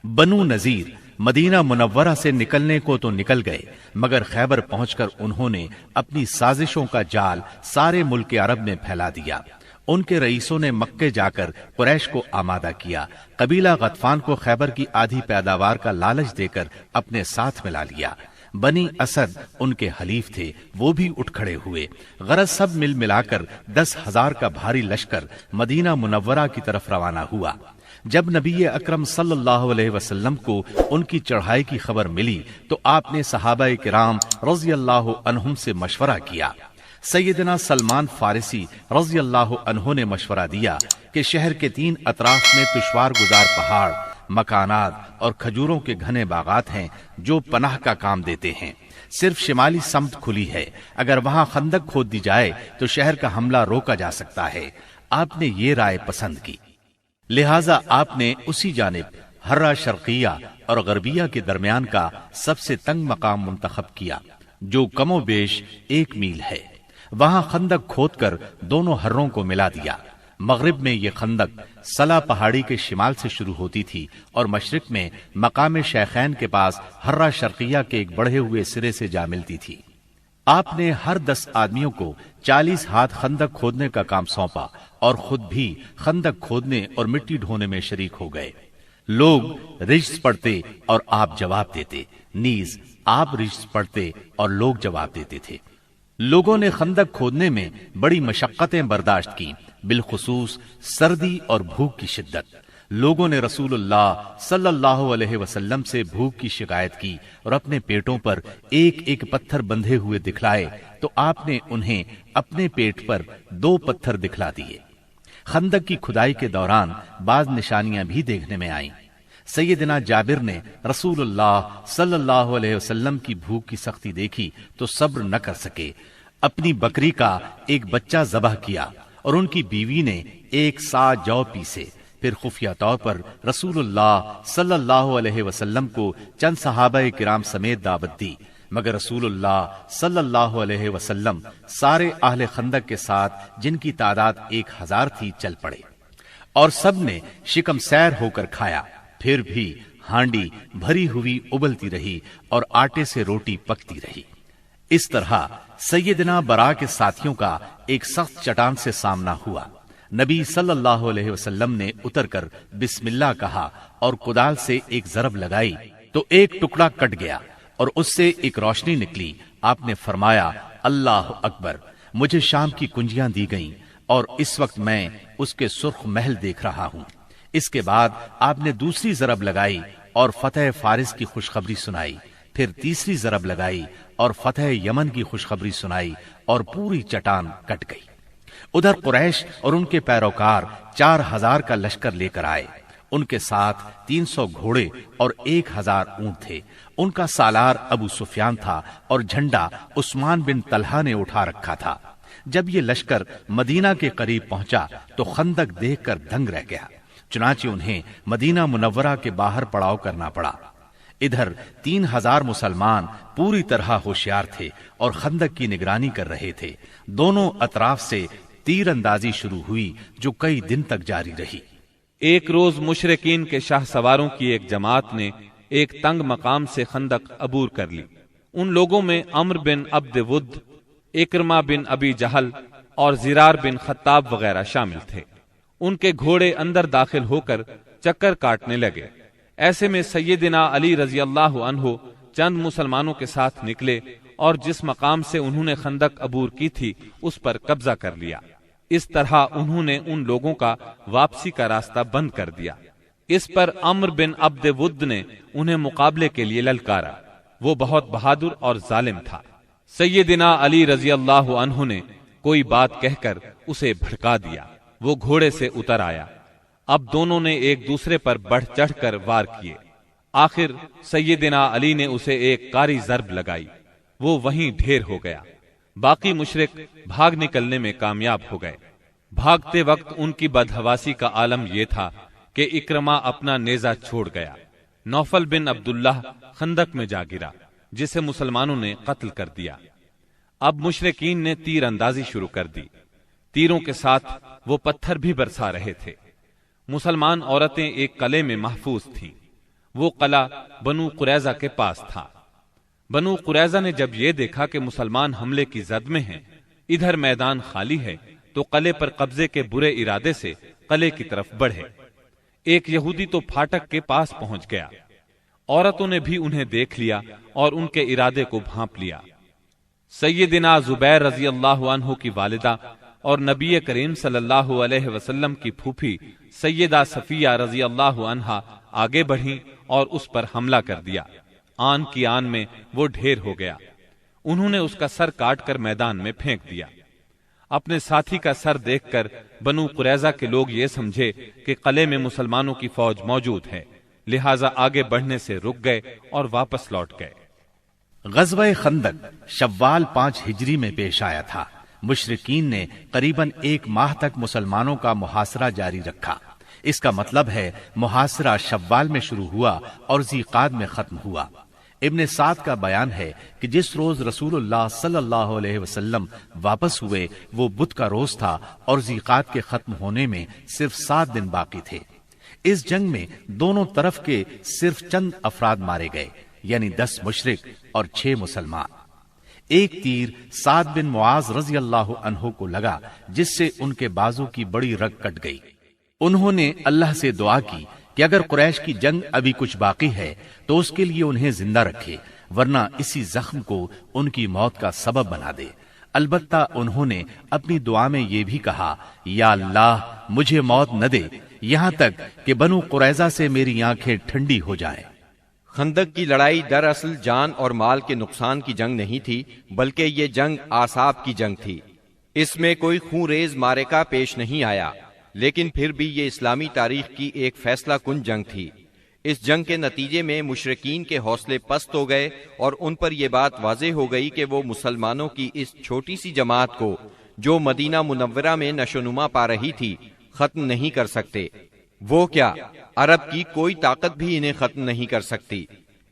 بنو نذیر مدینہ منورہ سے نکلنے کو تو نکل گئے، مگر خیبر پہنچ کر انہوں نے اپنی سازشوں کا جال سارے ملک عرب میں پھیلا دیا۔ ان کے رئیسوں نے مکے جا کر قریش کو آمادہ کیا، قبیلہ غطفان کو خیبر کی آدھی پیداوار کا لالچ دے کر اپنے ساتھ ملا لیا۔ بنی اسد ان کے حلیف تھے، وہ بھی اٹھ کھڑے ہوئے۔ غرض سب مل ملا کر 10,000 کا بھاری لشکر مدینہ منورہ کی طرف روانہ ہوا۔ جب نبی اکرم صلی اللہ علیہ وسلم کو ان کی چڑھائی کی خبر ملی تو آپ نے صحابہ کرام رضی اللہ عنہم سے مشورہ کیا۔ سیدنا سلمان فارسی رضی اللہ عنہ نے مشورہ دیا کہ شہر کے 3 اطراف میں دشوار گزار پہاڑ، مکانات اور کھجوروں کے گھنے باغات ہیں جو پناہ کا کام دیتے ہیں۔ صرف شمالی سمت کھلی ہے، اگر وہاں خندق کھود دی جائے تو شہر کا حملہ روکا جا سکتا ہے۔ آپ نے یہ رائے پسند کی، لہٰذا آپ نے اسی جانب ہرہ شرقیہ اور غربیہ کے درمیان کا سب سے تنگ مقام منتخب کیا، جو کم و بیش 1 میل ہے۔ وہاں خندق کھود کر دونوں ہروں کو ملا دیا۔ مغرب میں یہ خندق سلا پہاڑی کے شمال سے شروع ہوتی تھی اور مشرق میں مقام شیخین کے پاس ہرہ شرقیہ کے ایک بڑھے ہوئے سرے سے جا ملتی تھی۔ آپ نے ہر 10 آدمیوں کو 40 ہاتھ خندق کھودنے کا کام سونپا اور خود بھی خندق کھودنے اور مٹی ڈھونے میں شریک ہو گئے۔ لوگ رجز پڑھتے اور آپ جواب دیتے، نیز آپ رجز پڑھتے اور لوگ جواب دیتے تھے۔ لوگوں نے خندق کھودنے میں بڑی مشقتیں برداشت کی، بالخصوص سردی اور بھوک کی شدت۔ لوگوں نے رسول اللہ صلی اللہ علیہ وسلم سے بھوک کی شکایت کی اور اپنے پیٹوں پر ایک ایک پتھر بندھے ہوئے دکھلائے تو آپ نے انہیں اپنے پیٹ پر 2 پتھر دکھلا دیے۔ خندق کی کھدائی کے دوران بعض نشانیاں بھی دیکھنے میں آئیں۔ سیدنا جابر نے رسول اللہ صلی اللہ علیہ وسلم کی بھوک کی سختی دیکھی تو صبر نہ کر سکے، اپنی بکری کا ایک بچہ ذبح کیا اور ان کی بیوی نے 1 سا جو پیسے۔ پھر خفیہ طور پر رسول اللہ صلی اللہ علیہ وسلم کو چند صحابہ کرام سمیت دعوت دی، مگر رسول اللہ صلی اللہ علیہ وسلم سارے اہل خندق کے ساتھ، جن کی تعداد 1000 تھی، چل پڑے اور سب نے شکم سیر ہو کر کھایا۔ پھر بھی ہانڈی بھری ہوئی ابلتی رہی اور آٹے سے روٹی پکتی رہی۔ اس طرح سیدنا برا کے ساتھیوں کا ایک سخت چٹان سے سامنا ہوا۔ نبی صلی اللہ علیہ وسلم نے اتر کر بسم اللہ کہا اور کدال سے ایک ضرب لگائی تو ایک ٹکڑا کٹ گیا اور اس سے ایک روشنی نکلی۔ آپ نے فرمایا، اللہ اکبر، مجھے شام کی کنجیاں دی گئیں اور اس وقت میں اس کے سرخ محل دیکھ رہا ہوں۔ اس کے بعد آپ نے دوسری ضرب لگائی اور فتح فارس کی خوشخبری سنائی، پھر تیسری ضرب لگائی اور فتح یمن کی خوشخبری سنائی اور پوری چٹان کٹ گئی۔ ادھر قریش اور ان کے پیروکار 4000 کا لشکر لے کر آئے۔ ان کے ساتھ 300 گھوڑے اور 1000 اونٹ تھے۔ ان کا سالار ابو سفیان تھا اور جھنڈا عثمان بن طلحہ نے اٹھا رکھا تھا۔ جب یہ لشکر مدینہ کے قریب پہنچا تو خندق دیکھ کر دنگ رہ گیا، چنانچہ انہیں مدینہ منورہ کے باہر پڑاؤ کرنا پڑا۔ ادھر 3000 مسلمان پوری طرح ہوشیار تھے اور خندق کی نگرانی کر رہے تھے۔ دونوں اطراف سے تیر اندازی شروع ہوئی جو کئی دن تک جاری رہی۔ ایک روز مشرکین کے شاہ سواروں کی ایک جماعت نے ایک تنگ مقام سے خندق عبور کر لی۔ ان لوگوں میں عمرو بن عبد ود، اکرمہ بن ابی جہل اور زرار بن خطاب وغیرہ شامل تھے۔ ان کے گھوڑے اندر داخل ہو کر چکر کاٹنے لگے۔ ایسے میں سیدنا علی رضی اللہ عنہ چند مسلمانوں کے ساتھ نکلے اور جس مقام سے انہوں نے خندق عبور کی تھی اس پر قبضہ کر لیا۔ اس طرح انہوں نے ان لوگوں کا واپسی کا راستہ بند کر دیا۔ اس پر عمرو بن عبد ود نے انہیں مقابلے کے لیے للکارا۔ وہ بہت بہادر اور ظالم تھا۔ سیدنا علی رضی اللہ عنہ نے کوئی بات کہہ کر اسے بھڑکا دیا۔ وہ گھوڑے سے اتر آیا۔ اب دونوں نے ایک دوسرے پر بڑھ چڑھ کر وار کیے۔ آخر سیدنا علی نے اسے ایک کاری ضرب لگائی، وہ وہیں ڈھیر ہو گیا۔ باقی مشرک بھاگ نکلنے میں کامیاب ہو گئے۔ بھاگتے وقت ان کی بدحواسی کا عالم یہ تھا کہ اکرمہ اپنا نیزہ چھوڑ گیا۔ نوفل بن عبداللہ خندق میں جا گرا، جسے مسلمانوں نے قتل کر دیا۔ اب مشرکین نے تیر اندازی شروع کر دی۔ تیروں کے ساتھ وہ پتھر بھی برسا رہے تھے۔ مسلمان عورتیں ایک قلعے میں محفوظ تھیں۔ وہ قلعہ بنو قریظہ کے پاس تھا۔ بنو قریظہ نے جب یہ دیکھا کہ مسلمان حملے کی زد میں ہیں، ادھر میدان خالی ہے، تو قلعے پر قبضے کے برے ارادے سے قلعے کی طرف بڑھے۔ ایک یہودی تو پھاٹک کے پاس پہنچ گیا، عورتوں نے بھی انہیں دیکھ لیا اور ان کے ارادے کو بھانپ لیا۔ سیدنا زبیر رضی اللہ عنہ کی والدہ اور نبی کریم صلی اللہ علیہ وسلم کی پھوپھی سیدہ صفیہ رضی اللہ عنہا آگے بڑھیں اور اس پر حملہ کر دیا۔ آن کی آن میں وہ ڈھیر ہو گیا۔ انہوں نے اس کا سر کاٹ کر میدان میں پھینک دیا۔ اپنے ساتھی کا سر دیکھ کر بنو قریظہ کے لوگ یہ سمجھے کہ قلعے میں مسلمانوں کی فوج موجود ہے، لہٰذا آگے بڑھنے سے رک گئے اور واپس لوٹ گئے۔ غزوہ خندق شوال 5 ہجری میں پیش آیا تھا۔ مشرکین نے قریباً 1 ماہ تک مسلمانوں کا محاصرہ جاری رکھا۔ اس کا مطلب ہے محاصرہ شوال میں شروع ہوا اور ذیقعد میں ختم ہوا۔ ابن سعد کا بیان ہے کہ جس روز رسول اللہ صلی اللہ علیہ وسلم واپس ہوئے وہ بدھ کا روز تھا اور ذیقعد کے ختم ہونے میں صرف 7 دن باقی تھے۔ اس جنگ میں دونوں طرف کے صرف چند افراد مارے گئے، یعنی 10 مشرک اور 6 مسلمان۔ ایک تیر سعد بن معاذ رضی اللہ عنہ کو لگا، جس سے ان کے بازو کی بڑی رگ کٹ گئی۔ انہوں نے اللہ سے دعا کی کہ اگر قریش کی جنگ ابھی کچھ باقی ہے تو اس کے لیے انہیں زندہ رکھے، ورنہ اسی زخم کو ان کی موت کا سبب بنا دے۔ البتہ انہوں نے اپنی دعا میں یہ بھی کہا، یا اللہ مجھے موت نہ دے یہاں تک کہ بنو قریظہ سے میری آنکھیں ٹھنڈی ہو جائیں۔ خندق کی لڑائی دراصل جان اور مال کے نقصان کی جنگ نہیں تھی، بلکہ یہ جنگ اعصاب کی جنگ تھی۔ اس میں کوئی خون ریز معرکہ پیش نہیں آیا، لیکن پھر بھی یہ اسلامی تاریخ کی ایک فیصلہ کن جنگ تھی۔ اس جنگ کے نتیجے میں مشرکین کے حوصلے پست ہو گئے اور ان پر یہ بات واضح ہو گئی کہ وہ مسلمانوں کی اس چھوٹی سی جماعت کو جو مدینہ منورہ میں نشو نما پا رہی تھی ختم نہیں کر سکتے۔ وہ کیا، عرب کی کوئی طاقت بھی انہیں ختم نہیں کر سکتی۔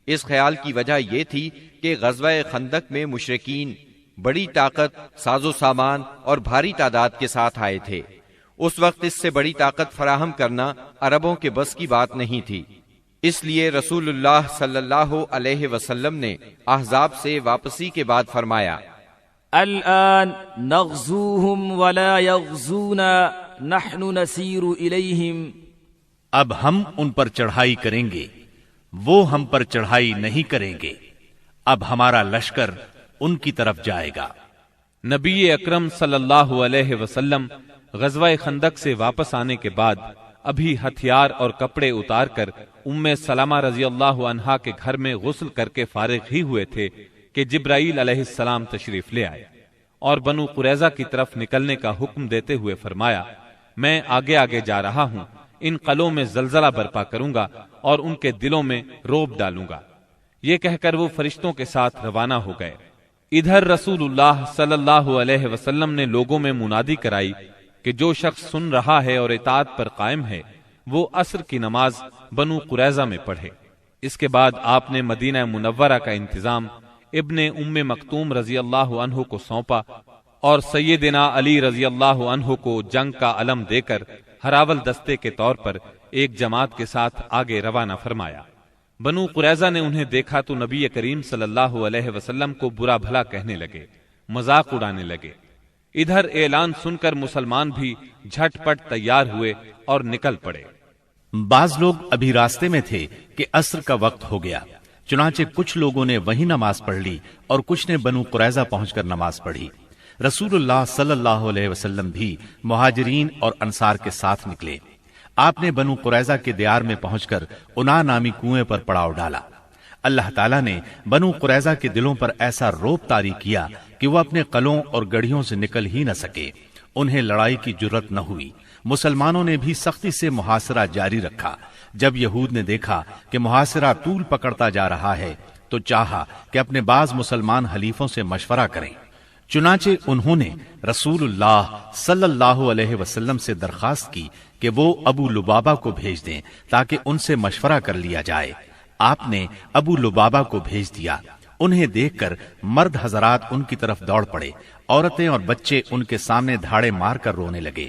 اس خیال کی وجہ یہ تھی کہ غزوہ خندق میں مشرکین بڑی طاقت، ساز و سامان اور بھاری تعداد کے ساتھ آئے تھے۔ اس وقت اس سے بڑی طاقت فراہم کرنا عربوں کے بس کی بات نہیں تھی۔ اس لیے رسول اللہ صلی اللہ علیہ وسلم نے احزاب سے واپسی کے بعد فرمایا، الآن نغزوهم ولا يغزونا نحن نسیر الیہم۔ اب ہم ان پر چڑھائی کریں گے، وہ ہم پر چڑھائی نہیں کریں گے۔ اب ہمارا لشکر ان کی طرف جائے گا۔ نبی اکرم صلی اللہ علیہ وسلم غزوہ خندق سے واپس آنے کے بعد ابھی ہتھیار اور کپڑے اتار کر ام سلمہ رضی اللہ عنہا کے گھر میں غسل کر کے فارغ ہی ہوئے تھے کہ جبرائیل علیہ السلام تشریف لے آئے اور بنو قریظہ کی طرف نکلنے کا حکم دیتے ہوئے فرمایا، میں آگے آگے جا رہا ہوں، ان قلعوں میں زلزلہ برپا کروں گا اور ان کے دلوں میں روب ڈالوں گا۔ یہ کہہ کر وہ فرشتوں کے ساتھ روانہ ہو گئے۔ ادھر رسول اللہ صلی اللہ علیہ وسلم نے لوگوں میں منادی کرائی کہ جو شخص سن رہا ہے اور اطاعت پر قائم ہے وہ عصر کی نماز بنو قریظہ میں پڑھے۔ اس کے بعد آپ نے مدینہ منورہ کا انتظام ابن ام مکتوم رضی اللہ عنہ کو سونپا اور سیدنا علی رضی اللہ عنہ کو جنگ کا علم دے کر ہراول دستے کے طور پر ایک جماعت کے ساتھ آگے روانہ فرمایا۔ بنو قریظہ نے انہیں دیکھا تو نبی کریم صلی اللہ علیہ وسلم کو برا بھلا کہنے لگے، مذاق اڑانے لگے۔ ادھر اعلان سن کر مسلمان بھی جھٹ پٹ تیار ہوئے اور نکل پڑے۔ بعض لوگ ابھی راستے میں تھے کہ عصر کا وقت ہو گیا، چنانچہ کچھ لوگوں نے وہیں نماز پڑھ لی اور کچھ نے بنو قریظہ پہنچ کر نماز پڑھی۔ رسول اللہ صلی اللہ علیہ وسلم بھی مہاجرین اور انصار کے ساتھ نکلے۔ آپ نے بنو قریظہ کے دیار میں پہنچ کر انا نامی کنویں پر پڑاؤ ڈالا۔ اللہ تعالیٰ نے بنو قریظہ کے دلوں پر ایسا روب طاری کیا کہ وہ اپنے قلعوں اور گڑھیوں سے نکل ہی نہ سکے۔ انہیں لڑائی کی جرت نہ ہوئی۔ مسلمانوں نے بھی سختی سے محاصرہ جاری رکھا۔ جب یہود نے دیکھا کہ محاصرہ طول پکڑتا جا رہا ہے تو چاہا کہ اپنے بعض مسلمان حلیفوں سے مشورہ کریں۔ چنانچہ انہوں نے رسول اللہ صلی اللہ علیہ وسلم سے درخواست کی کہ وہ ابو لبابہ کو بھیج دیں تاکہ ان سے مشورہ کر لیا جائے۔ آپ نے ابو لبابہ کو بھیج دیا۔ انہیں دیکھ کر مرد حضرات ان کی طرف دوڑ پڑے، عورتیں اور بچے ان کے سامنے دھاڑے مار کر رونے لگے۔